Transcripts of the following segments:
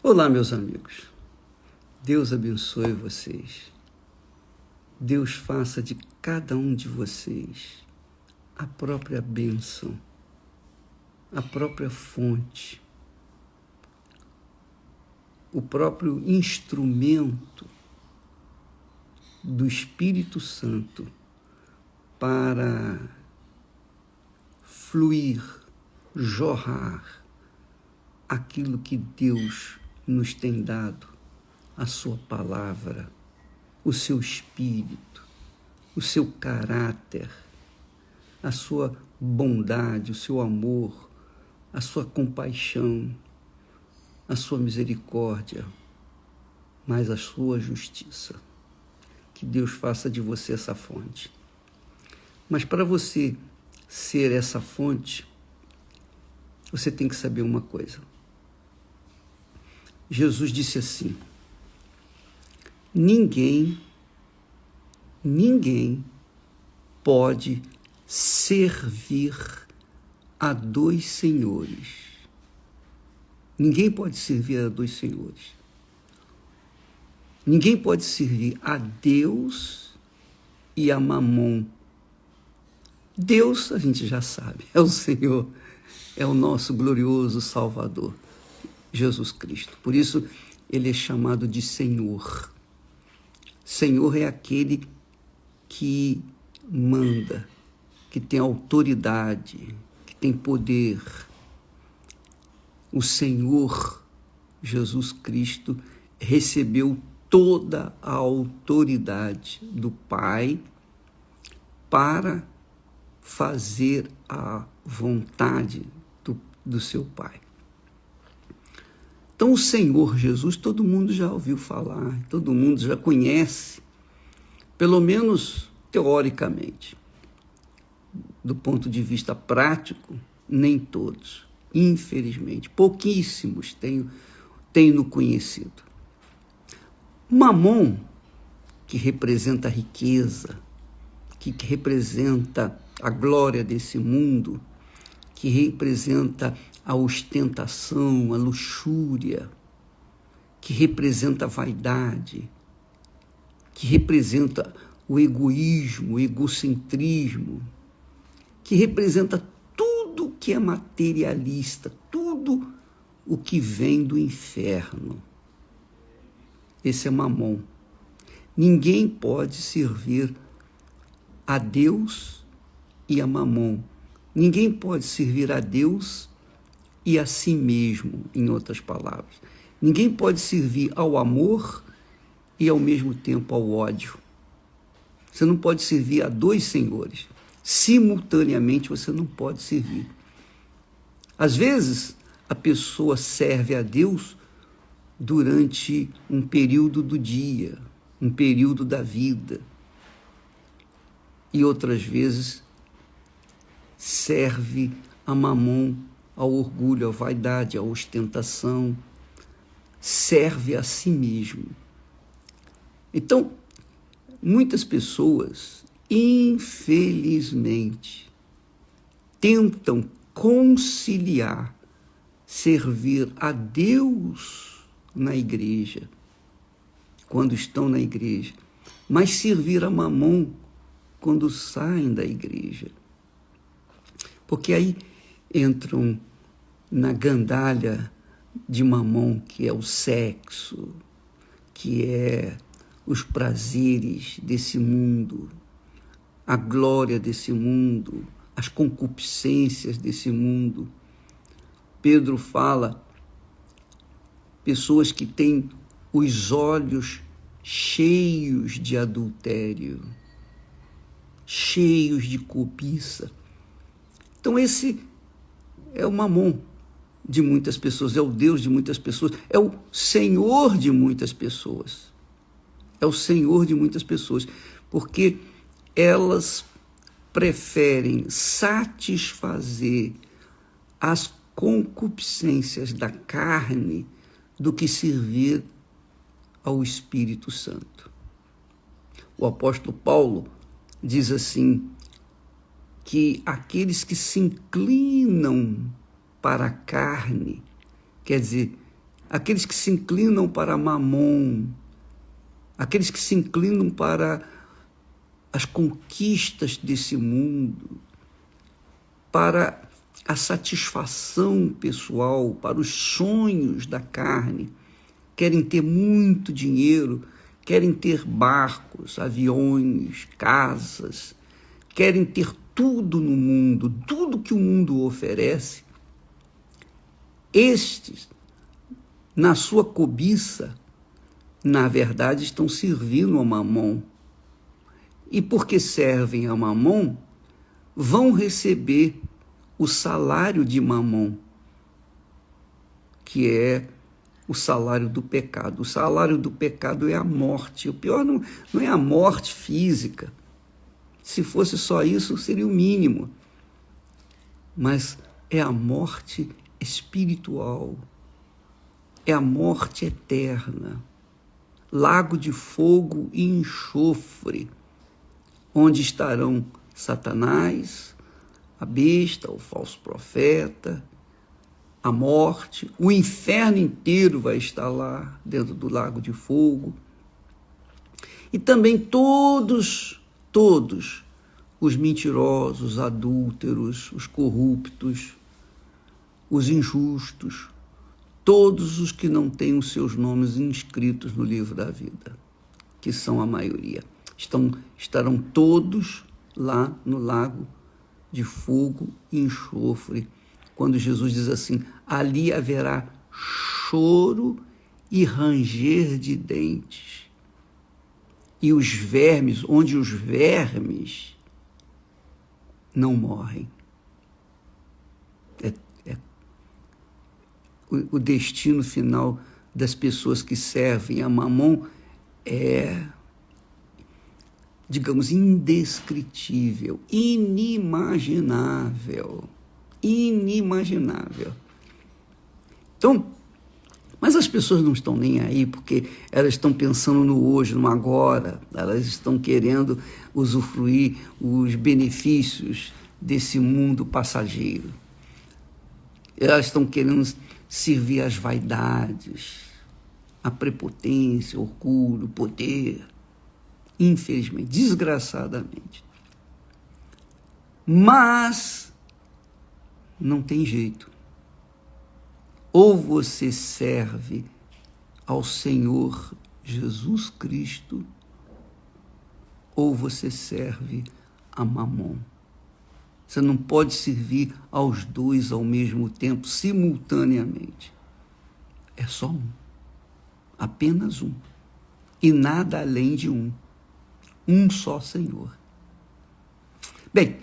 Olá, meus amigos. Deus abençoe vocês. Deus faça de cada um de vocês a própria bênção, a própria fonte, o próprio instrumento do Espírito Santo para fluir, jorrar aquilo que Deus nos tem dado, a sua palavra, o seu espírito, o seu caráter, a sua bondade, o seu amor, a sua compaixão, a sua misericórdia, mas a sua justiça. Que Deus faça de você essa fonte. Mas para você ser essa fonte, você tem que saber uma coisa. Jesus disse assim: ninguém pode servir a dois senhores. Ninguém pode servir a dois senhores. Ninguém pode servir a Deus e a Mamon. Deus, a gente já sabe, é o Senhor, é o nosso glorioso Salvador, Jesus Cristo. Por isso, ele é chamado de Senhor. Senhor é aquele que manda, que tem autoridade, que tem poder. O Senhor Jesus Cristo recebeu toda a autoridade do Pai para fazer a vontade do seu Pai. Então, o Senhor Jesus, todo mundo já ouviu falar, todo mundo já conhece, pelo menos teoricamente. Do ponto de vista prático, nem todos, infelizmente. Pouquíssimos têm no conhecido. Mamon, que representa a riqueza, que representa a glória desse mundo, que representa a ostentação, a luxúria, que representa a vaidade, que representa o egoísmo, o egocentrismo, que representa tudo que é materialista, tudo o que vem do inferno. Esse é Mamon. Ninguém pode servir a Deus e a Mamon. Ninguém pode servir a Deus e a si mesmo, em outras palavras. Ninguém pode servir ao amor e, ao mesmo tempo, ao ódio. Você não pode servir a dois senhores. Simultaneamente, você não pode servir. Às vezes, a pessoa serve a Deus durante um período do dia, um período da vida. E outras vezes, serve a Mamon, ao orgulho, à vaidade, à ostentação, serve a si mesmo. Então, muitas pessoas, infelizmente, tentam conciliar servir a Deus na igreja, quando estão na igreja, mas servir a Mamon quando saem da igreja. Porque aí entram na gandalha de Mamon, que é o sexo, que é os prazeres desse mundo, a glória desse mundo, as concupiscências desse mundo. Pedro fala, pessoas que têm os olhos cheios de adultério, cheios de cobiça. Então esse é o Mamon de muitas pessoas, é o Deus de muitas pessoas, é o Senhor de muitas pessoas. É o Senhor de muitas pessoas, porque elas preferem satisfazer as concupiscências da carne do que servir ao Espírito Santo. O apóstolo Paulo diz assim, que aqueles que se inclinam para a carne, quer dizer, aqueles que se inclinam para Mamon, aqueles que se inclinam para as conquistas desse mundo, para a satisfação pessoal, para os sonhos da carne, querem ter muito dinheiro, querem ter barcos, aviões, casas, querem ter tudo no mundo, tudo que o mundo oferece. Estes, na sua cobiça, na verdade, estão servindo a Mamon. E porque servem a Mamon, vão receber o salário de Mamon, que é o salário do pecado. O salário do pecado é a morte. O pior não é a morte física. Se fosse só isso, seria o mínimo. Mas é a morte espiritual. É a morte eterna. Lago de fogo e enxofre, onde estarão Satanás, a besta, o falso profeta, a morte, o inferno inteiro vai estar lá dentro do lago de fogo. E também todos os mentirosos, os adúlteros, os corruptos, os injustos, todos os que não têm os seus nomes inscritos no livro da vida, que são a maioria, estarão todos lá no lago de fogo e enxofre, quando Jesus diz assim: ali haverá choro e ranger de dentes. E os vermes, onde os vermes não morrem. O destino final das pessoas que servem a Mamon é, digamos, indescritível, inimaginável. Então, mas as pessoas não estão nem aí, porque elas estão pensando no hoje, no agora, elas estão querendo usufruir os benefícios desse mundo passageiro. Elas estão querendo servir às vaidades, à prepotência, ao orgulho, ao poder, infelizmente, desgraçadamente. Mas não tem jeito. Ou você serve ao Senhor Jesus Cristo, ou você serve a Mamon. Você não pode servir aos dois ao mesmo tempo, simultaneamente. É só um. Apenas um. E nada além de um. Um só Senhor. Bem,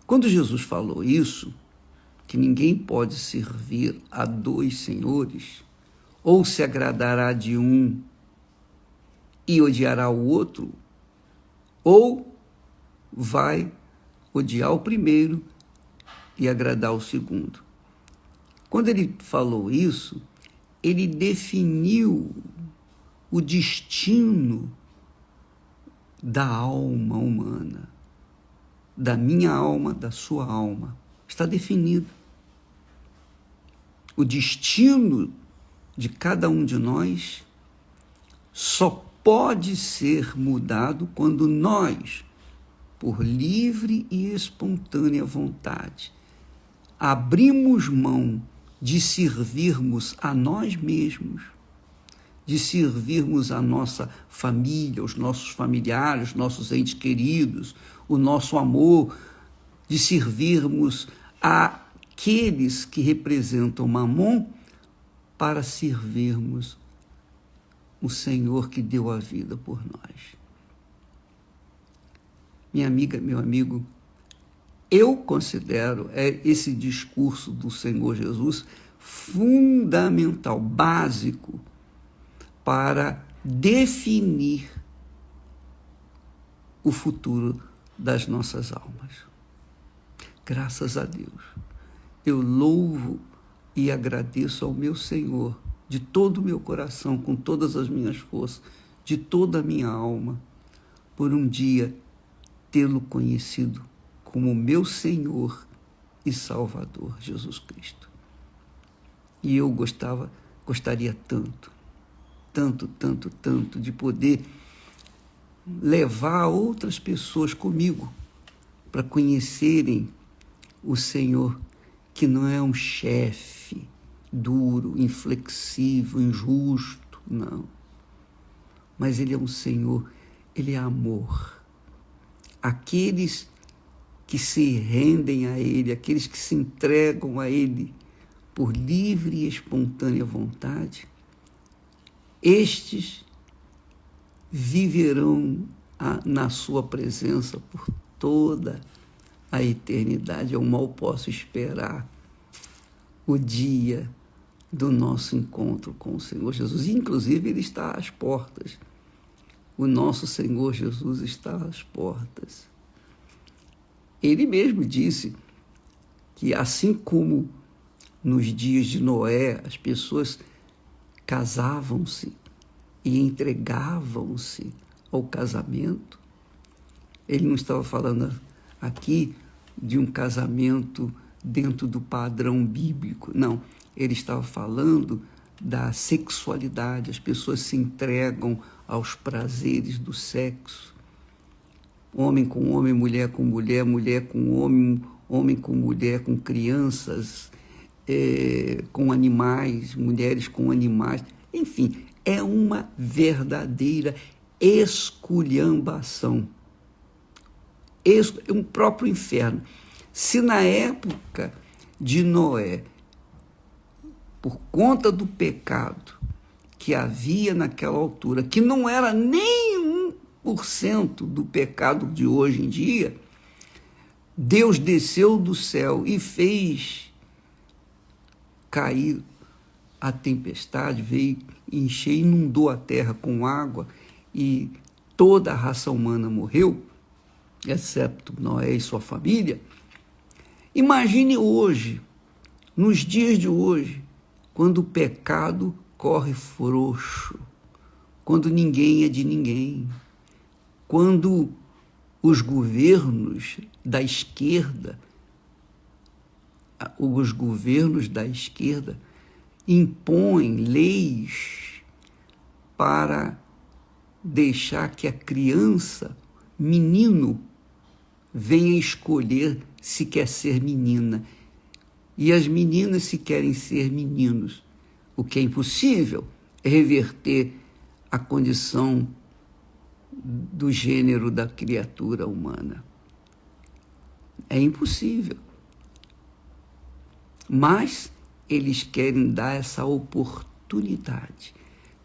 quando Jesus falou isso, que ninguém pode servir a dois senhores, ou se agradará de um e odiará o outro, ou vai odiar o primeiro e agradar o segundo. Quando ele falou isso, ele definiu o destino da alma humana, da minha alma, da sua alma. Está definido. O destino de cada um de nós só pode ser mudado quando nós, por livre e espontânea vontade, abrimos mão de servirmos a nós mesmos, de servirmos a nossa família, os nossos familiares, os nossos entes queridos, o nosso amor, de servirmos àqueles que representam Mamon, para servirmos o Senhor que deu a vida por nós. Minha amiga, meu amigo, eu considero esse discurso do Senhor Jesus fundamental, básico, para definir o futuro das nossas almas. Graças a Deus, eu louvo e agradeço ao meu Senhor de todo o meu coração, com todas as minhas forças, de toda a minha alma, por um dia tê-lo conhecido como meu Senhor e Salvador, Jesus Cristo. E eu gostava Gostaria tanto, tanto, tanto, tanto de poder levar outras pessoas comigo para conhecerem o Senhor, que não é um chefe duro, inflexível, injusto, não. Mas Ele é um Senhor, Ele é amor. Aqueles que se rendem a Ele, aqueles que se entregam a Ele por livre e espontânea vontade, estes viverão na sua presença por toda a eternidade. Eu mal posso esperar o dia do nosso encontro com o Senhor Jesus. Inclusive, Ele está às portas. O nosso Senhor Jesus está às portas. Ele mesmo disse que, assim como nos dias de Noé, as pessoas casavam-se e entregavam-se ao casamento, ele não estava falando aqui de um casamento dentro do padrão bíblico, não. Ele estava falando da sexualidade. As pessoas se entregam aos prazeres do sexo. Homem com homem, mulher com mulher, mulher com homem, homem com mulher, com crianças, com animais, mulheres com animais. Enfim, é uma verdadeira esculhambação. É um próprio inferno. Se na época de Noé, por conta do pecado que havia naquela altura, que não era nem 1% do pecado de hoje em dia, Deus desceu do céu e fez cair a tempestade, veio encher, inundou a terra com água e toda a raça humana morreu, exceto Noé e sua família. Imagine hoje, nos dias de hoje, quando o pecado corre frouxo, quando ninguém é de ninguém, quando os governos da esquerda impõem leis para deixar que a criança, menino, venha escolher se quer ser menina. E as meninas se querem ser meninos. O que é impossível é reverter a condição do gênero da criatura humana. É impossível. Mas eles querem dar essa oportunidade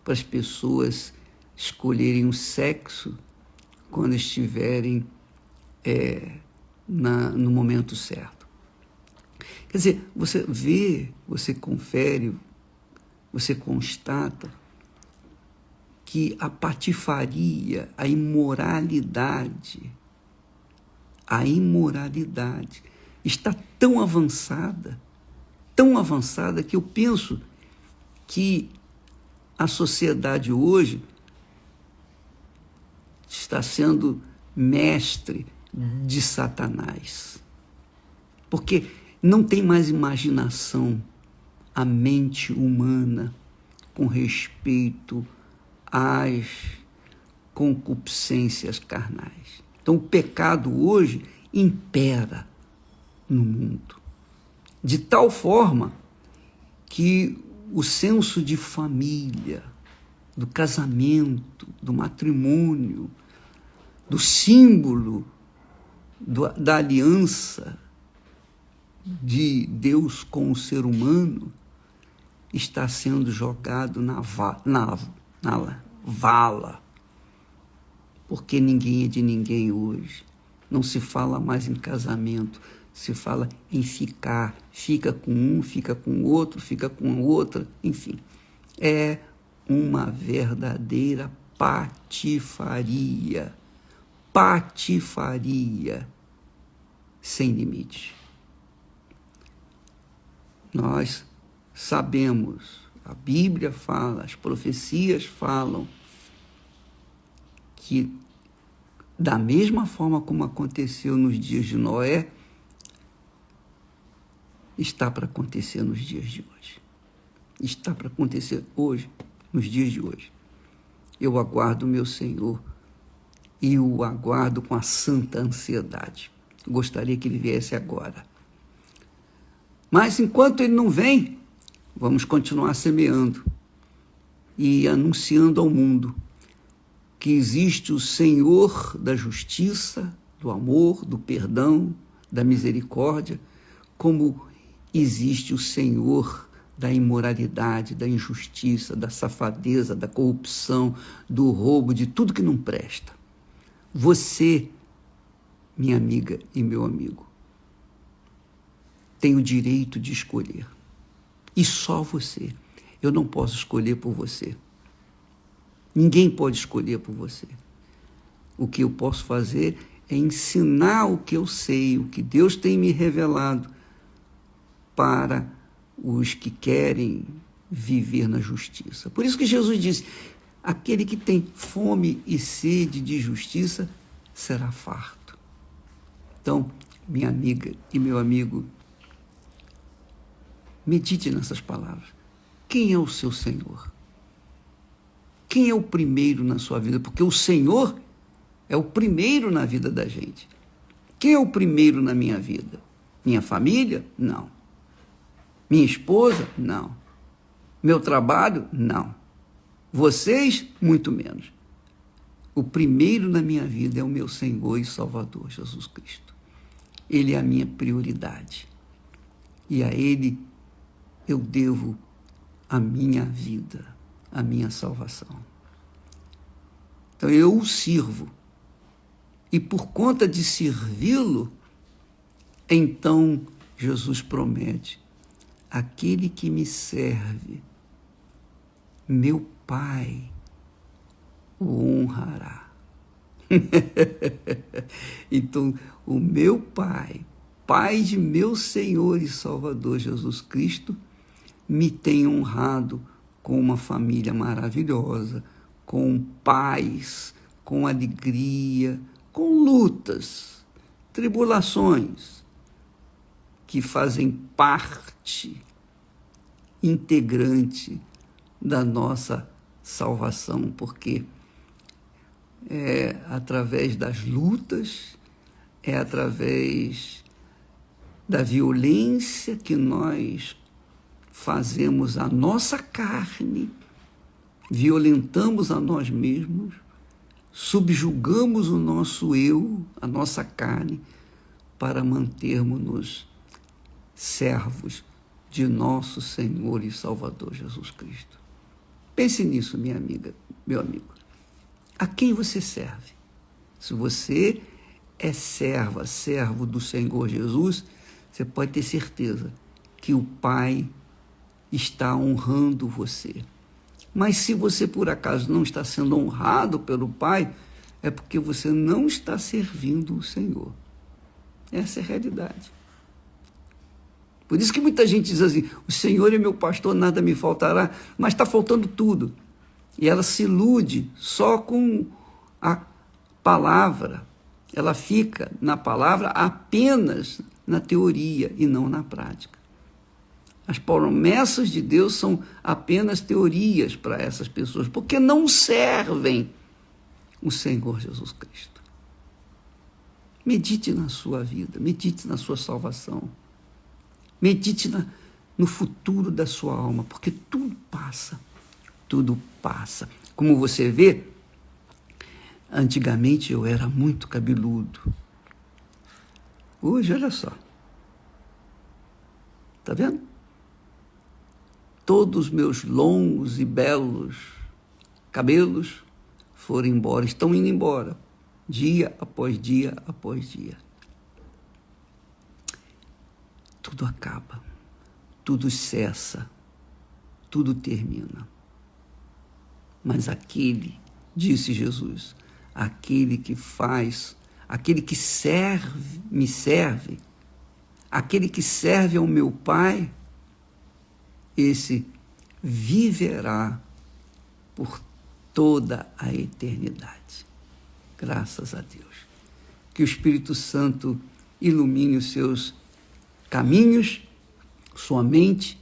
para as pessoas escolherem o sexo quando estiverem no momento certo. Quer dizer, você vê, você confere, você constata que a patifaria, a imoralidade está tão avançada que eu penso que a sociedade hoje está sendo mestre de Satanás. Porque não tem mais imaginação a mente humana com respeito às concupiscências carnais. Então, o pecado hoje impera no mundo, de tal forma que o senso de família, do casamento, do matrimônio, do símbolo da aliança de Deus com o ser humano está sendo jogado na vala, porque ninguém é de ninguém hoje. Não se fala mais em casamento, se fala em fica com um, fica com outro, fica com outra, enfim. É uma verdadeira patifaria sem limite. Nós sabemos, a Bíblia fala, as profecias falam, que da mesma forma como aconteceu nos dias de Noé, está para acontecer nos dias de hoje. está para acontecer hoje, nos dias de hoje. Eu aguardo o meu Senhor e o aguardo com a santa ansiedade. Gostaria que ele viesse agora. Mas enquanto ele não vem, vamos continuar semeando e anunciando ao mundo que existe o Senhor da justiça, do amor, do perdão, da misericórdia, como existe o Senhor da imoralidade, da injustiça, da safadeza, da corrupção, do roubo, de tudo que não presta. Você, minha amiga e meu amigo, tem o direito de escolher. E só você. Eu não posso escolher por você. Ninguém pode escolher por você. O que eu posso fazer é ensinar o que eu sei, o que Deus tem me revelado para os que querem viver na justiça. Por isso que Jesus disse, aquele que tem fome e sede de justiça será farto. Então, minha amiga e meu amigo, medite nessas palavras. Quem é o seu Senhor? Quem é o primeiro na sua vida? Porque o Senhor é o primeiro na vida da gente. Quem é o primeiro na minha vida? Minha família? Não. Minha esposa? Não. Meu trabalho? Não. Vocês? Muito menos. O primeiro na minha vida é o meu Senhor e Salvador, Jesus Cristo. Ele é a minha prioridade. E a Ele eu devo a minha vida, a minha salvação. Então eu o sirvo. E por conta de servi-lo, então Jesus promete, aquele que me serve, meu Pai o honrará. Então, o meu Pai, Pai de meu Senhor e Salvador Jesus Cristo, me tem honrado com uma família maravilhosa, com paz, com alegria, com lutas, tribulações, que fazem parte integrante da nossa salvação, porque é através das lutas, é através da violência que nós fazemos a nossa carne, violentamos a nós mesmos, subjugamos o nosso eu, a nossa carne, para mantermos-nos servos de nosso Senhor e Salvador Jesus Cristo. Pense nisso, minha amiga, meu amigo. A quem você serve? Se você é servo do Senhor Jesus, você pode ter certeza que o Pai está honrando você. Mas se você, por acaso, não está sendo honrado pelo Pai, é porque você não está servindo o Senhor. Essa é a realidade. Por isso que muita gente diz assim, o Senhor é meu pastor, nada me faltará, mas está faltando tudo. E ela se ilude só com a palavra. Ela fica na palavra apenas na teoria e não na prática. As promessas de Deus são apenas teorias para essas pessoas, porque não servem o Senhor Jesus Cristo. Medite na sua vida, medite na sua salvação, medite no futuro da sua alma, porque tudo passa, tudo passa. Como você vê, antigamente eu era muito cabeludo. Hoje, olha só. Está vendo? Todos os meus longos e belos cabelos foram embora, estão indo embora, dia após dia após dia. Tudo acaba, tudo cessa, tudo termina. Mas aquele, disse Jesus, aquele que faz, aquele que serve, me serve, aquele que serve ao meu Pai, esse viverá por toda a eternidade. Graças a Deus. Que o Espírito Santo ilumine os seus caminhos, sua mente,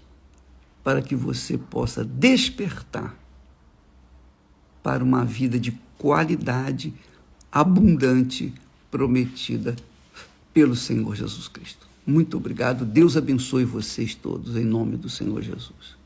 para que você possa despertar para uma vida de qualidade abundante prometida pelo Senhor Jesus Cristo. Muito obrigado. Deus abençoe vocês todos, em nome do Senhor Jesus.